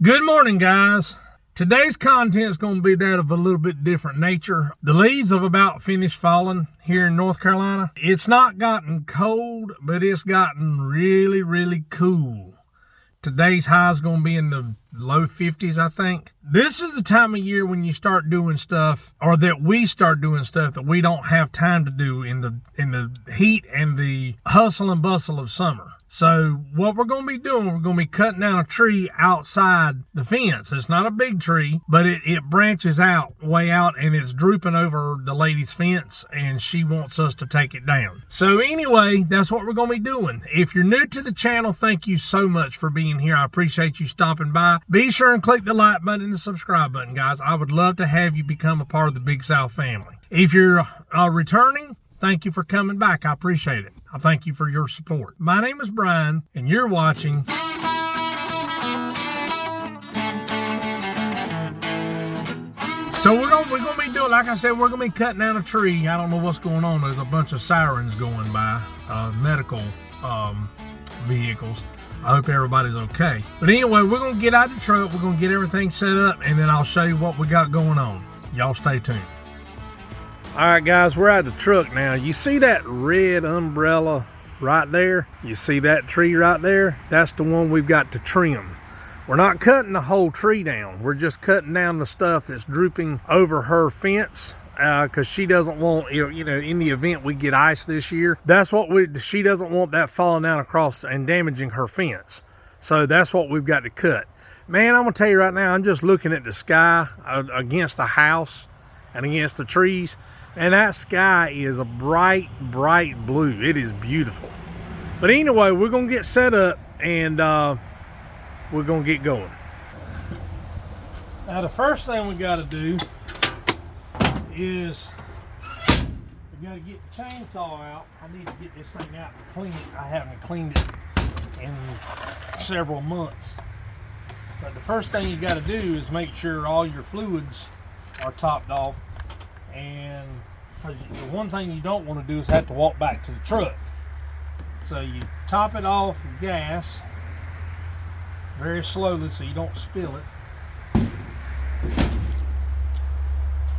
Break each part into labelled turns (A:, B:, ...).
A: Good morning, guys. Today's content is going to be that of a little bit different nature. The leaves have about finished falling here in North Carolina. It's not gotten cold, but it's gotten really cool. Today's high is going to be in the low 50s, I think. This is the time of year when you start doing stuff, or that we start doing stuff that we don't have time to do in the heat and the hustle and bustle of summer. So what we're going to be doing, we're going to be cutting down a tree outside the fence. It's not a big tree, but it branches out, way out, and it's drooping over the lady's fence, and she wants us to take it down. So anyway, that's what we're going to be doing. If you're new to the channel, thank you so much for being here. I appreciate you stopping by. Be sure and click the like button and the subscribe button, guys. I would love to have you become a part of the Big South family. If you're returning, thank you for coming back. I appreciate it. I thank you for your support. My name is Brian, and you're watching So we're gonna be doing, like I said, we're gonna be cutting down a tree. I don't know what's going on. There's a bunch of sirens going by, medical vehicles. I hope everybody's okay. But anyway, we're gonna get out of the truck. We're gonna get everything set up, and then I'll show you what we got going on. Y'all stay tuned. All right, guys, we're at the truck now. You see that red umbrella right there? You see that tree right there? That's the one we've got to trim. We're not cutting the whole tree down. We're just cutting down the stuff that's drooping over her fence, because she doesn't want, you know, in the event we get ice this year, that's what she doesn't want that falling down across and damaging her fence. So that's what we've got to cut. Man, I'm gonna tell you right now, I'm just looking at the sky against the house and against the trees. And that sky is a bright blue. It is beautiful. But anyway, we're going to get set up and we're going to get going. Now, the first thing we got to do is we got to get the chainsaw out. I need to get this thing out and clean it. I haven't cleaned it in several months. But the first thing you got to do is make sure all your fluids are topped off. And the one thing you don't want to do is have to walk back to the truck. So you top it off with gas very slowly so you don't spill it.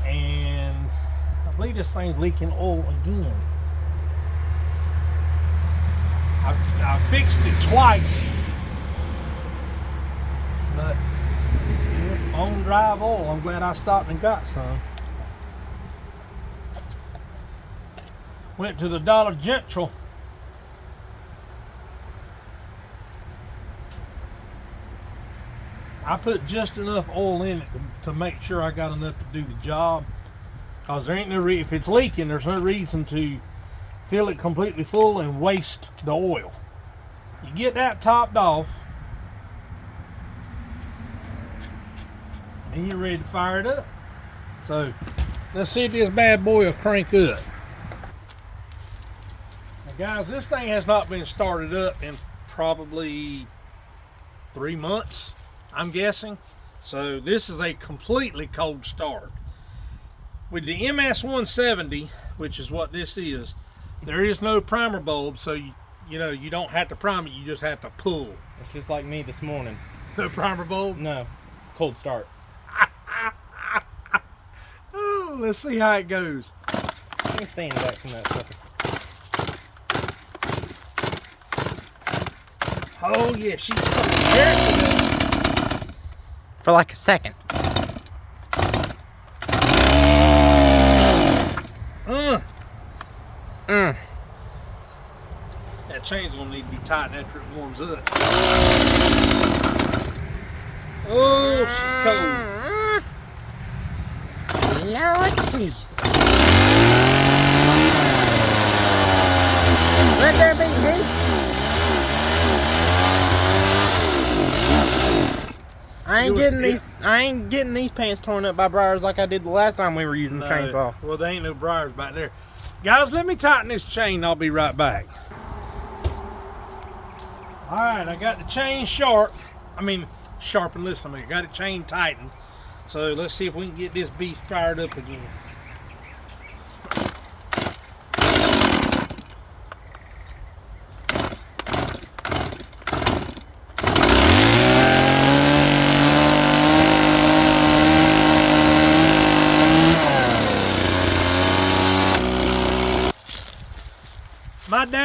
A: And I believe this thing's leaking oil again. I fixed it twice, but on drive oil, I'm glad I stopped and got some. Went to the Dollar General. I put just enough oil in it to make sure I got enough to do the job. Cause there ain't no if it's leaking, there's no reason to fill it completely full and waste the oil. You get that topped off, and you're ready to fire it up. So let's see if this bad boy will crank up. Guys, this thing has not been started up in probably 3 months, I'm guessing. So this is a completely cold start. With the MS-170, which is what this is, there is no primer bulb, so you know, you don't have to prime it, you just have to pull.
B: It's just like me this morning.
A: No primer bulb?
B: No, cold start.
A: Oh, let's see how it goes.
B: Let me stand back from that sucker.
A: Oh yeah, she's careful.
B: For like a second.
A: That chain's gonna need to be tightened after it warms up. Oh, she's cold.
B: Lord, please. Let there be heat. I ain't getting these pants torn up by briars like I did the last time we were using the chainsaw.
A: Well, there ain't no briars back there. Guys, let me tighten this chain. I'll be right back. All right, I got the chain sharp. Sharpened. Listen, I got the chain tightened. So let's see if we can get this beast fired up again.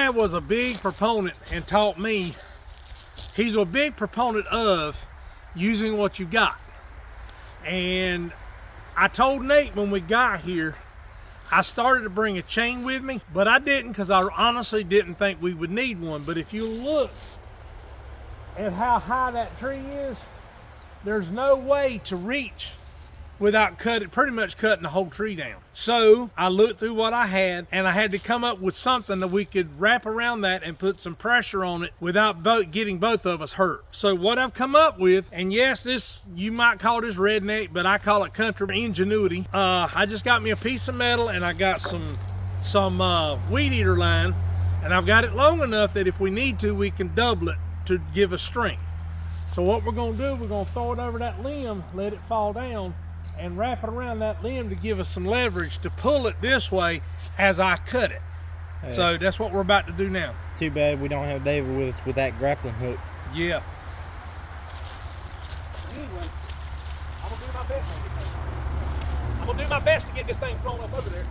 A: dad was a big proponent and taught me, he's a big proponent of using what you got. And I told Nate when we got here, I started to bring a chain with me, but I didn't because I honestly didn't think we would need one. But if you look at how high that tree is, there's no way to reach without pretty much cutting the whole tree down. So I looked through what I had, and I had to come up with something that we could wrap around that and put some pressure on it without getting both of us hurt. So what I've come up with, and yes, this, you might call this redneck, but I call it country ingenuity. I just got me a piece of metal, and I got some weed eater line, and I've got it long enough that if we need to, we can double it to give us strength. So what we're gonna do, we're gonna throw it over that limb, let it fall down, and wrap it around that limb to give us some leverage to pull it this way as I cut it. Hey. So that's what we're about to do now.
B: Too bad we don't have David with us with that grappling hook.
A: Yeah. Anyway, I'm gonna do my best. I'm gonna do my best to get this thing thrown up over there. That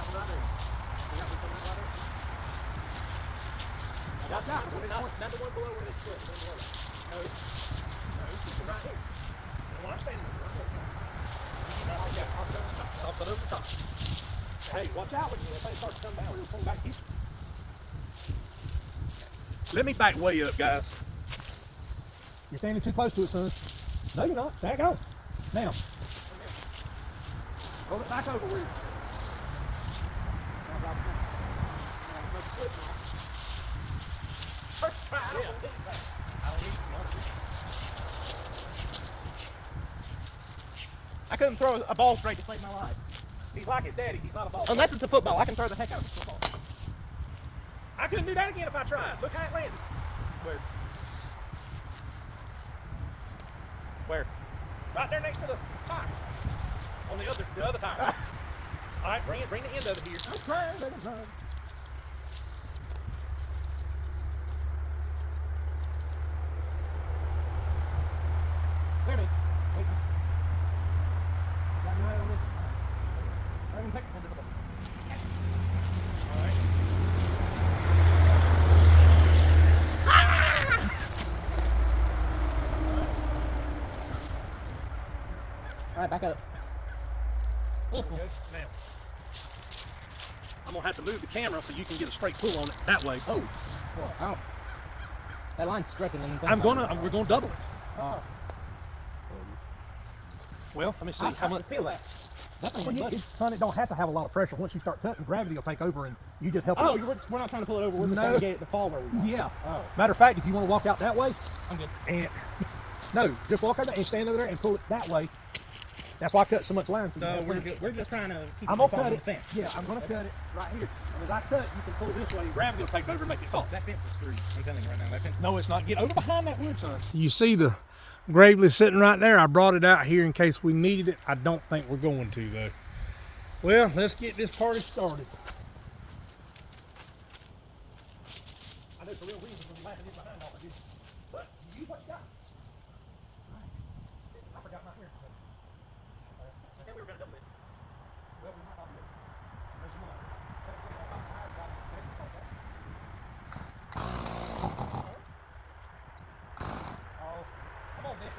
A: one right there. You got one right there? I got that one. Not the one below where it's split. No, it's right here. Hey, watch out when you start to come down. We'll pull back here. Let me back way up, guys. You're standing too close to it, son. No, you're not. Back off. Now. Roll it back over where you.
B: I couldn't throw a ball straight to save my life.
A: He's like his daddy. He's not a ball.
B: Unless it's a football, I can throw the heck out of a football.
A: I couldn't do that again if I tried. Look how it landed.
B: Where? Where?
A: Right there next to the tire. On the other tire. All right, bring the end of it here.
B: I'm trying. I'm trying. There it is. Wait. Got my eye on this. I can take it from the bottom. All right. All right, back up.
A: Good. Now, I'm gonna have to move the camera so you can get a straight pull on it that way.
B: Oh, ow. That line's stretching.
A: We're gonna double it.
B: Oh.
A: Well, let me see.
B: I'm gonna feel that.
A: Son, it don't have to have a lot of pressure. Once you start cutting, gravity will take over and you just help.
B: Oh, we're not trying to pull it over. We're just trying to get it to fall where we want.
A: Yeah.
B: Oh.
A: Matter of fact, if you want to walk out that way,
B: I'm good.
A: And no, just walk over there and stand over there and pull it that way. That's why I cut so much line.
B: So we're just trying to keep
A: I'm
B: it
A: gonna cut it.
B: Fence.
A: Yeah, I'm gonna cut it right here. And as I cut, you can pull it this way and gravity will take over and make it fall.
B: That fence is screwed. I'm telling you right now, that fence.
A: No, it's not. Get over behind that wood, son. You see the Gravely sitting right there. I brought it out here in case we needed it. I don't think we're going to, though. Well, let's get this party started. I know the real reason for laughing is behind all of this. But you use what you got. I forgot my hair. I said we were going to double it. Well, we might not do it. There's some more. Oh, come on, Dixie.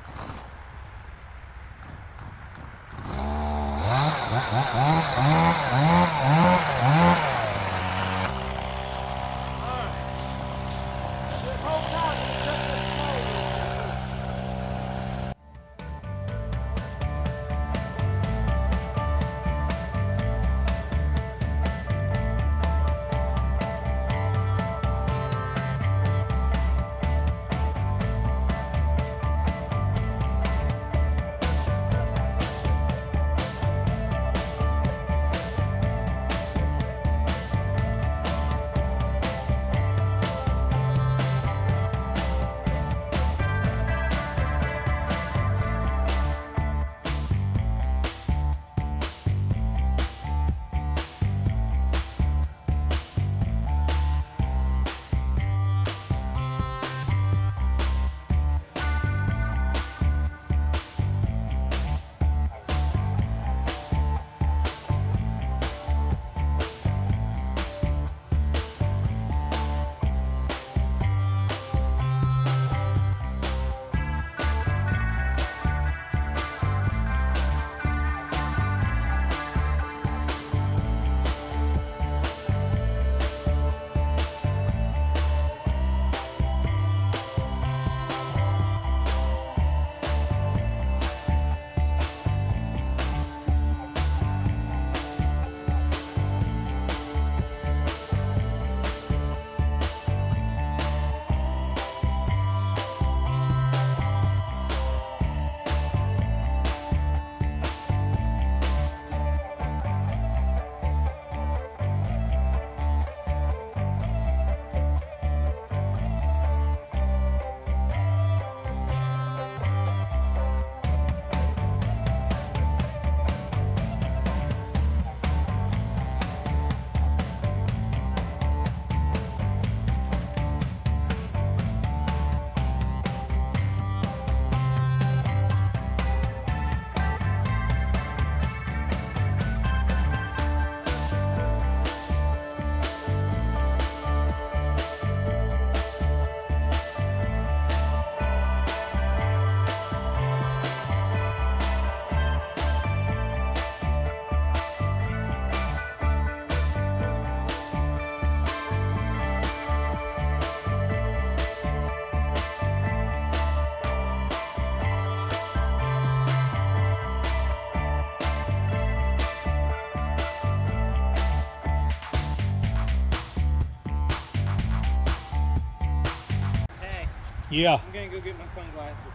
A: Yeah.
B: I'm gonna go get my sunglasses.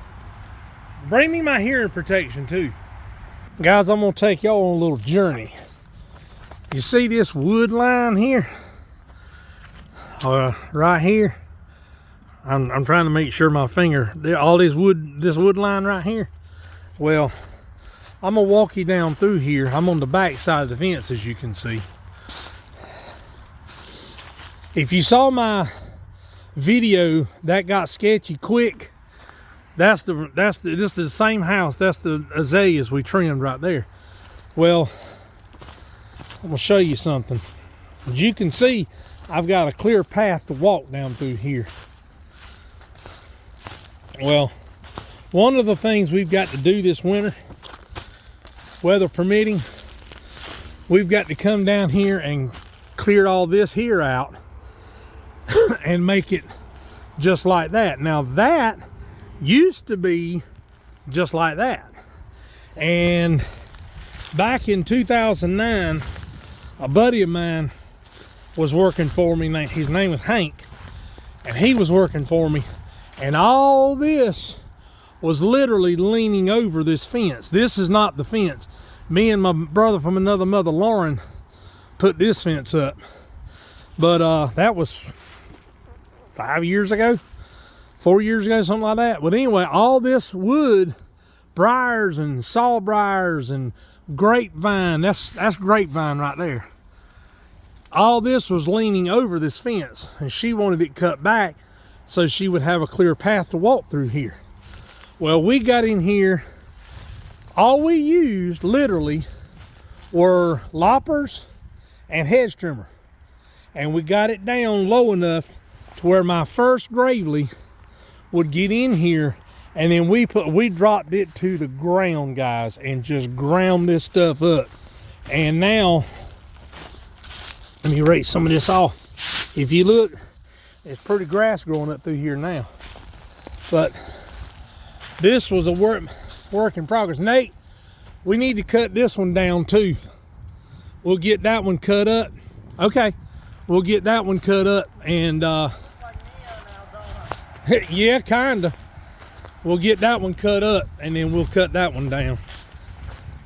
A: Bring me my hearing protection too. Guys, I'm gonna take y'all on a little journey. You see this wood line here? Right here. I'm trying to make sure my finger, all this wood line right here. Well, I'm gonna walk you down through here. I'm on the back side of the fence, as you can see. If you saw my video that got sketchy quick, this is the same house. That's the azaleas we trimmed right there. Well, I'm gonna show you something. As you can see, I've got a clear path to walk down through here. Well, one of the things we've got to do this winter, weather permitting, we've got to come down here and clear all this here out and make it just like that. Now that used to be just like that. And back in 2009, a buddy of mine was working for me. His name was Hank, and he was working for me. And all this was literally leaning over this fence. This is not the fence. Me and my brother from another mother, Lauren, put this fence up. But that was 5 years ago, 4 years ago, something like that. But anyway, all this wood, briars and sawbriars and grapevine, that's grapevine right there. All this was leaning over this fence, and she wanted it cut back so she would have a clear path to walk through here. Well, we got in here, all we used literally were loppers and hedge trimmer. And we got it down low enough to where my first gravely would get in here, and then we dropped it to the ground, guys, and just ground this stuff up. And now, let me rake some of this off. If you look, it's pretty grass growing up through here now. But this was a work in progress. Nate, we need to cut this one down too. We'll get that one cut up. Okay, we'll get that one cut up, and yeah, kinda. We'll get that one cut up, and then we'll cut that one down.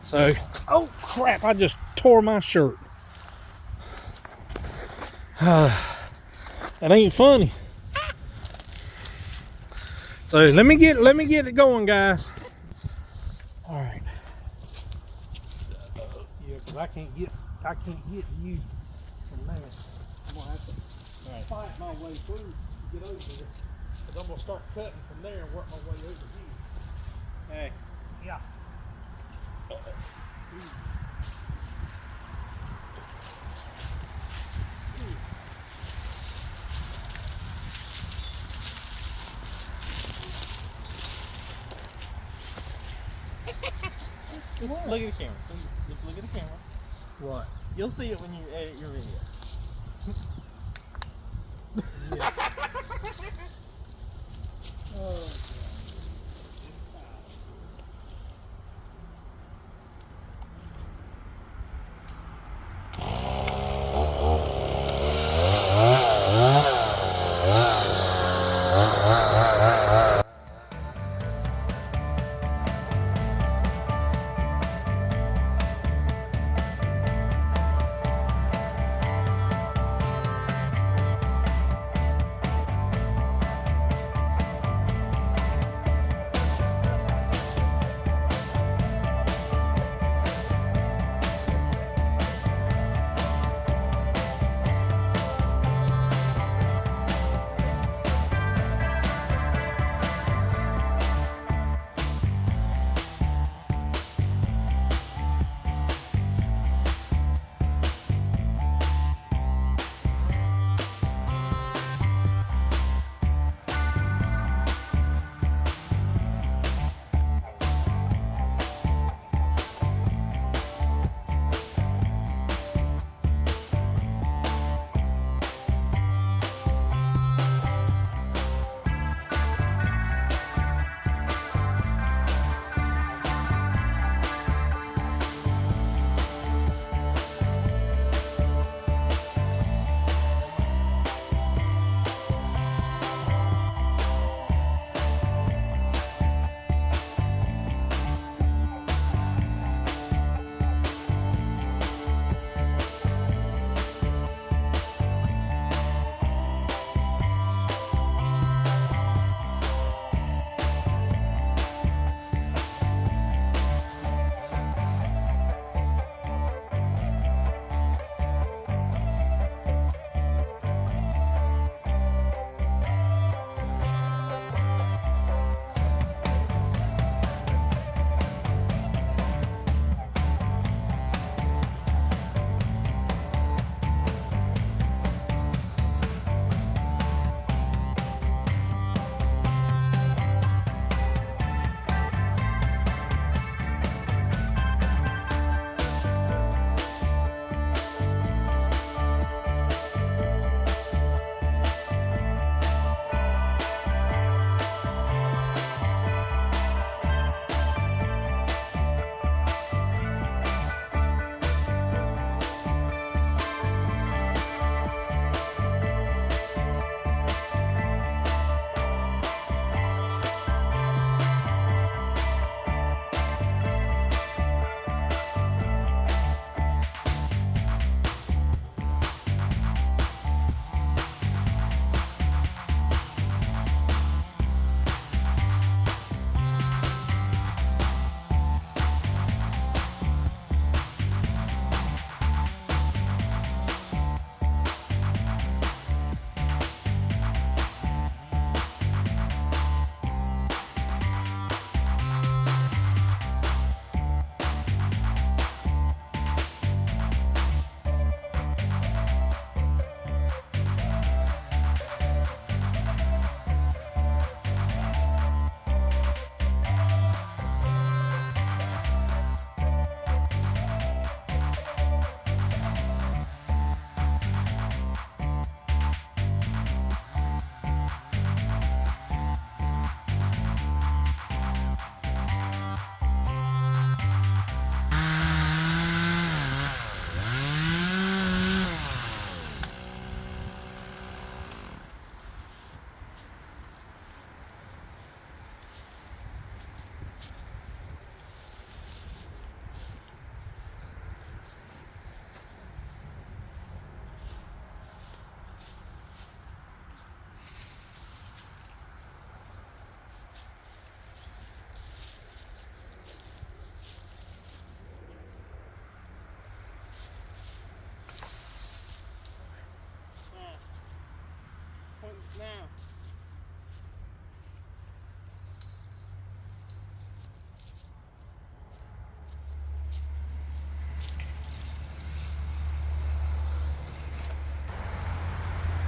A: So, oh crap, I just tore my shirt. That ain't funny. So let me get it going, guys. All right. Yeah, because I can't get you from there. I'm gonna have to fight my way through to get over there. Because I'm gonna start cutting from there and work my way over here.
B: Hey.
A: Yeah.
B: Look at the camera. Just look at the camera.
A: What?
B: You'll see it when you edit your video.
A: Yeah. Oh.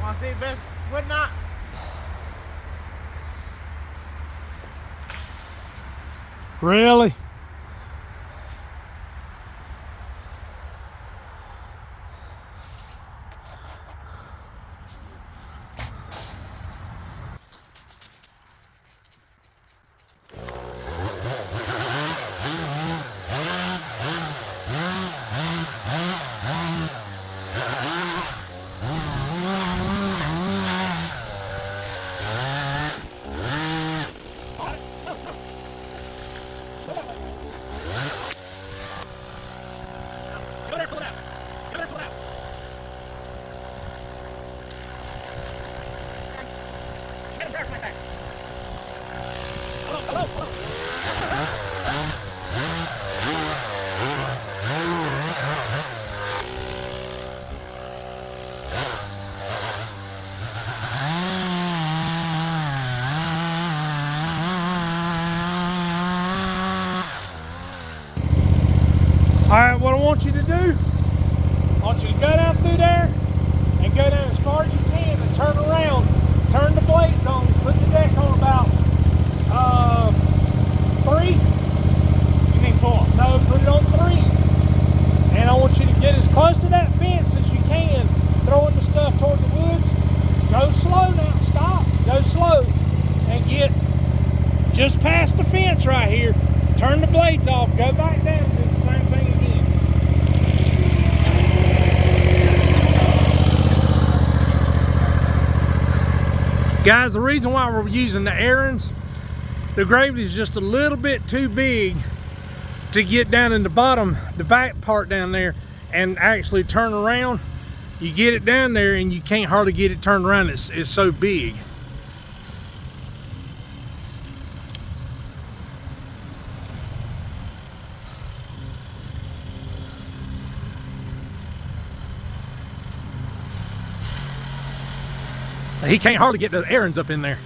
B: I see it best. Would not.
A: Really? All right, what I want you to do, I want you to go down through there and go down as far as you can and turn around, turn the blades on, put the deck on about 3.
B: You mean 4?
A: No, put it on 3. And I want you to get as close to that fence as you can, throwing the stuff toward the woods. Go slow now, stop, go slow, and get just past the fence right here. Turn the blades off, go back down and do the same thing again. Guys, the reason why we're using the Ariens, the gravity is just a little bit too big to get down in the bottom, the back part down there, and actually turn around. You get it down there and you can't hardly get it turned around. It's so big. He can't hardly get the Ariens up in there.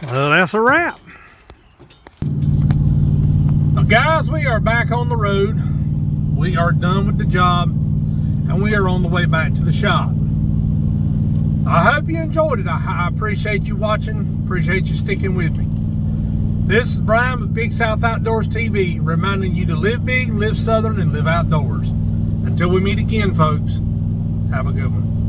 A: Well, that's a wrap. Well, guys, we are back on the road. We are done with the job, and we are on the way back to the shop. I hope you enjoyed it. I appreciate you watching. Appreciate you sticking with me. This is Brian with Big South Outdoors TV, reminding you to live big, live southern, and live outdoors. Until we meet again, folks, have a good one.